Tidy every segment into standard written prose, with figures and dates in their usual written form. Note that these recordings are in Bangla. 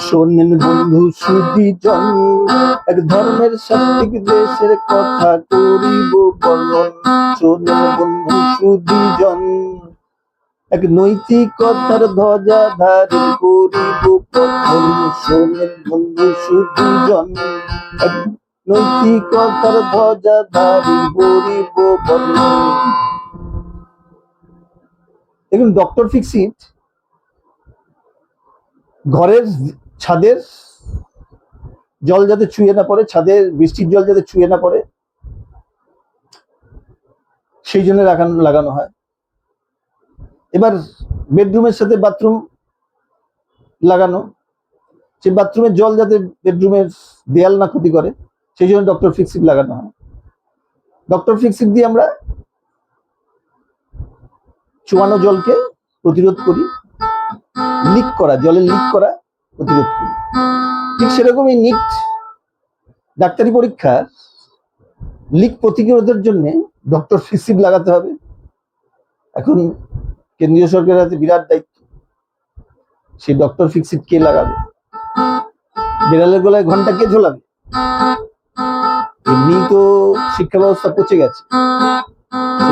শোনেন বন্ধু সুধীজন, এক ধর্মের সাত্বিক দেশের কথা করিব বর্ণন। শোনেন বন্ধু সুধীজন, এক নৈতিকতার ধ্বজাধারী করিব পথন। শোনেন বন্ধু সুধীজন, এক নৈতিকতার ধ্বজাধারী করিব বর্ণন। দেখুন, ডক্টর ফিক্সিট ঘরের ছাদের জল যাতে ছুঁয়ে না পড়ে, ছাদের বৃষ্টির জল যাতে ছুঁয়ে না পড়ে, সেই জন্য লাগানো হয়। এবার বেডরুমের সাথে বাথরুম লাগানো, সেই বাথরুমের জল যাতে বেডরুমের দেয়াল না ক্ষতি করে, সেই জন্য ডক্টর ফিক্সিট লাগানো হয়। ডক্টর ফিক্সিট দিয়ে আমরা চুয়ানো জলকে প্রতিরোধ করি, লিক করা, জলের লিক করা প্রতিরোধ করি। ঠিক সেরকমই নিট ডাক্তারি পরীক্ষার লিক প্রতিরোধের জন্য ডক্টর ফিক্সিট লাগাতে হবে। এখন কেন্দ্রীয় সরকারের হাতে বিরাট দায়িত্ব, সেই ডক্টর ফিক্সিট কে লাগাবে? বিড়ালের গলায় ঘন্টা কে ঝোলাবে? এমনি তো শিক্ষা ব্যবস্থা পচে গেছে,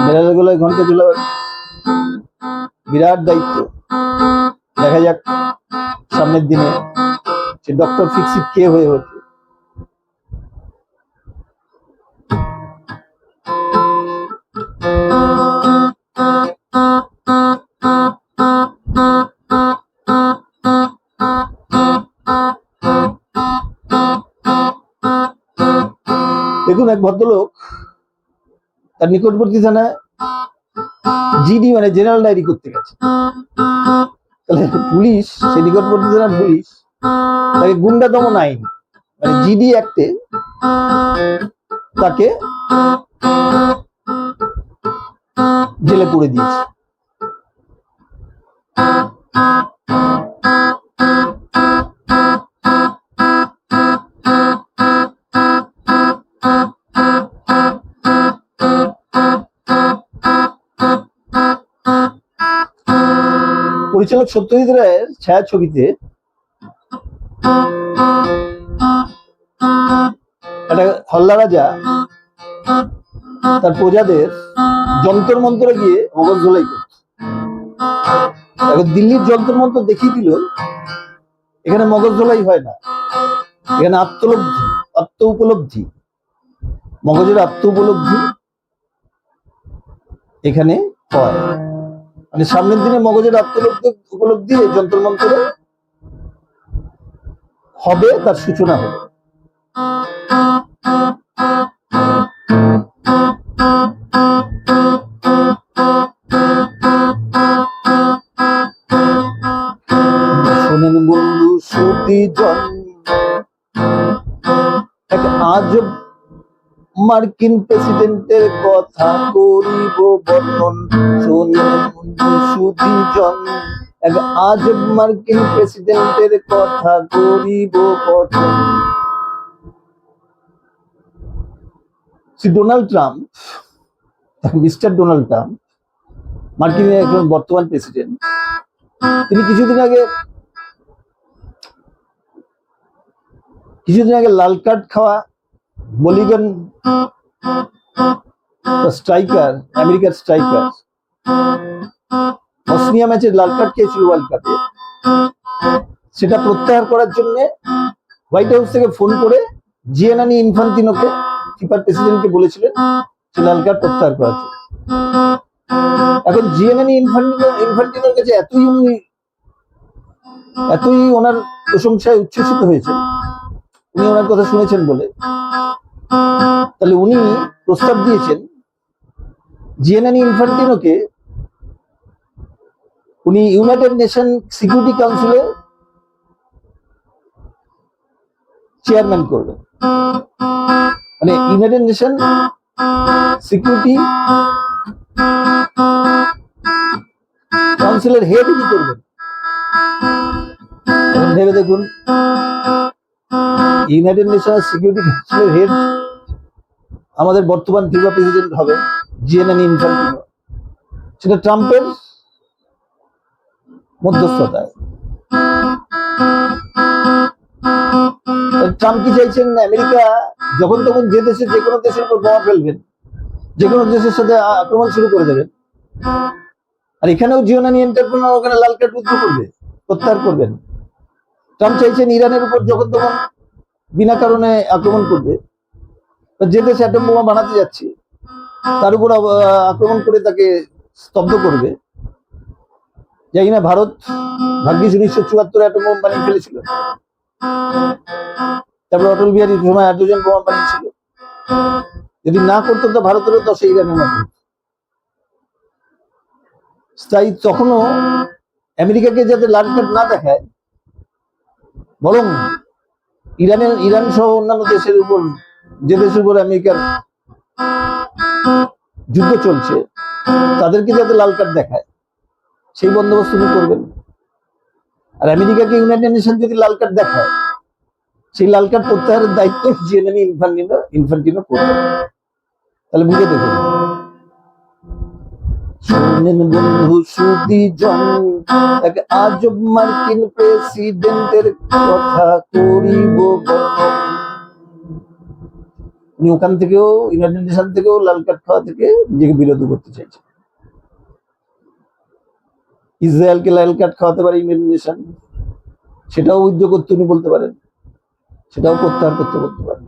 বিড়ালের গলায় ঘন্টা ঝোলাবে বিরাট দায়িত্ব। দেখা যাক সামনের দিনে সে ডক্টর ফিক্সিট কে হয়ে ওঠে। দেখুন, এক ভদ্রলোক তার নিকটবর্তী থানায় জিডি মানে জেনারেল ডায়েরি করতে গেছে। তাহলে পুলিশ, সেই নিকটবর্তী থানার পুলিশ তাকে গুন্ডা দমন আইন মানে জিডি অ্যাক্টে তাকে জেলে পুরে দিয়েছে। পরিচালক সত্যজিৎ রায়ের ছায়াছবিতে একটা হল্লা রাজা তার প্রজাদের যন্তর মন্ত্রে গিয়ে মগজ ধোলাই করছে। এখন দিল্লির যন্তর মন্ত্র দেখিয়ে দিল এখানে মগজ ধোলাই হয় না, এখানে আত্ম উপলব্ধি, মগজের আত্ম উপলব্ধি এখানে হয়। মানে সামনের দিনে মগজের উপলব্ধি এই যন্ত্র মন্ত্রে হবে, তার সূচনা হবে। শোনেন বন্ধু সুধীজন, এক আজব মার্কিন প্রেসিডেন্টের কথা করিব বর্ণন। শোনেন বন্ধু সুধীজন, এক আজব মার্কিন প্রেসিডেন্টের কথা করিব বর্ণন। Shri Donald Trump, mister Donald Trump, মার্কিনের এখন বর্তমান প্রেসিডেন্ট, তিনি কিছুদিন আগে লাল কার্ড খাওয়া বলিগন স্ট্রাইকার, আমেরিকার স্ট্রাইকার, বসনিয়া ম্যাচে লাল কার্ড খেয়েছিল ওয়ার্ল্ড কাপে, সেটা প্রত্যাহার করার জন্য হোয়াইট হাউস থেকে ফোন করে জিয়ানি ইনফান্তিনোকে, ফিফার প্রেসিডেন্টকে বলেছিলেন সে লাল কার্ড প্রত্যাহার করার জন্য। এখন জিয়ানি ইনফান্তিনোর কাছে এতই ওনার প্রশংসায় উচ্ছ্বসিত হয়েছে, উনি ওনার কথা শুনেছেন বলে, তাহলে উনি প্রস্তাব দিয়েছেন জিয়ানি ইনফান্তিনোকে উনি ইউনাইটেড নেশন সিকিউরিটি কাউন্সিলের চেয়ারম্যান করবেন। মানে ইউনাইটেড নেশন সিকিউরিটি কাউন্সিলের হেড কি করবেন ভেবে দেখুন। ইউনাইটেড নেশন সিকিউরিটি কাউন্সিলের হেড আমাদের বর্তমান ফিফা প্রেসিডেন্ট হবে জিয়ানি ইনফান্তিনো, সেটা ট্রাম্পের মধ্যস্থতায়। ট্রাম্প কি চাইছেন? আমেরিকা যখন তখন যে দেশে যে কোনো দেশের উপর বোমা ফেলবেন, যে কোনো দেশের সাথে আক্রমণ শুরু করে দেবেন। আর এখানেও জিওনানি এন্টারপ্রেনার ওখানে লাল কার্ড উইথড্র করবে, প্রত্যাহার করবেন। ট্রাম্প চাইছেন ইরানের উপর যখন তখন বিনা কারণে আক্রমণ করবে, যে দেশ অ্যাটম বোমা বানাতে যাচ্ছে তার উপর আক্রমণ করে তাকে স্তব্ধ করবে। জানি না ভারত ভাগ্যিস 1974 অ্যাটম বোমা বানিয়ে ফেলেছিল, তারপর অটল বিহারীর সময় হাইড্রোজেন বোমা বানিয়েছিল। যদি না করতো তো ভারতেরও 10 ইরানের মতো। তাই তখনও আমেরিকাকে যাতে লাল কার্ড না দেখায়, বরং ইরান সহ অন্যান্য দেশের উপর, যে দেশের উপর আমেরিকার যুদ্ধ চলছে, তাদেরকে যাতে লাল কার্ড দেখায় সেই বন্দোবস্ত উনি করবেন। আর আমেরিকাকে ইউনাইটেড নেশন যদি লাল কার্ড দেখায়, সেই লাল কার্ড প্রত্যাহারের দায়িত্ব জিওনানি ইনফ্যান্টিনো করবে। তাহলে বুঝে দেখুন, শোনেন বন্ধু সুদীজন, এক আজব মার্কিন প্রেসিডেন্টের কথা করিব বর্ণন। উনি ওখান থেকেও, ইউনাইটেড নেশন থেকেও লাল কার্ড খাওয়া থেকে নিজেকে বিরত করতে চাইছে। ইসরায়েলকে লাল কার্ড খাওয়াতে পারে ইউনাইটেড নেশন, সেটাও উদ্যোগ করতে উনি বলতে পারেন, সেটাও প্রত্যাহার করতে পারেন।